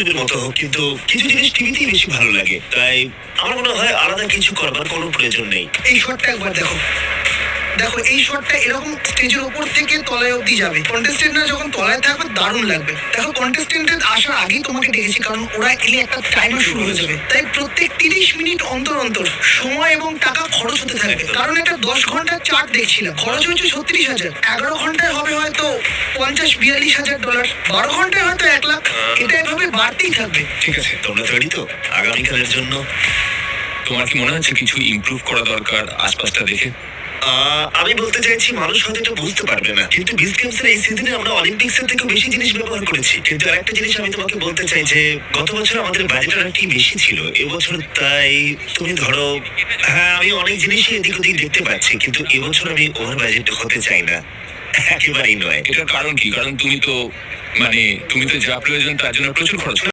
মতো, কিন্তু কিছু জিনিস টিভিতেই বেশি ভালো লাগে, তাই আমার মনে হয় আলাদা কিছু করবার কোনো প্রয়োজন নেই। এই শটটা একবার দেখো, দেখো এই শটটা এরকম স্টেজের উপর থেকে তলায় অব্দি যাবে। কন্টেস্টেন্টরা যখন তলায় থাকবে দারুণ লাগবে। দেখো কন্টেস্টেন্টের আসার আগেই তোমাকে ডেকেছি, কারণ ওরা এলে একটা টাইমার শুরু হয়ে যাবে। তাই প্রত্যেক 30 মিনিট অন্তর অন্তর সময় এবং টাকা খরচ হতে থাকবে। কারণ একটা 10 ঘন্টার চার্ট দেখছিলাম, খরচ হচ্ছে 36,000। 11 ঘন্টায় হবে হয়তো 50-42 হাজার ডলার, 12 ঘন্টায় হয়তো 1 লাখ। এটা এভাবে বাড়তেই থাকবে। ঠিক আছে, তোমরা তৈরি তো আগামীকালের জন্য? তোমার কি মনে হচ্ছে কিছু ইমপ্রুভ করা দরকার আশপাশটা দেখে? আমি বলতে চাইছি মানুষ হয়তো এটা বুঝতে পারবে না, কিন্তু বিচ গেমসের এই সিজনে আমরা অলিম্পিক্সের থেকে বেশি জিনিস ব্যবহার করেছি। কিন্তু আরেকটা জিনিস আমি তোমাকে বলতে চাই যে গত বছর আমাদের বাজেট অনেকটাই বেশি ছিল এবছর, তাই তুমি ধরো, হ্যাঁ আমি অনেক জিনিসই এদিক ওদিক দেখতে পাচ্ছি, কিন্তু এবছর আমি ওভার বাজেট হতে চাই না, একেবারেই নয়। এটার কারণ কি? কারণ তুমি তো যা প্রয়োজন তার জন্য প্রচুর খরচ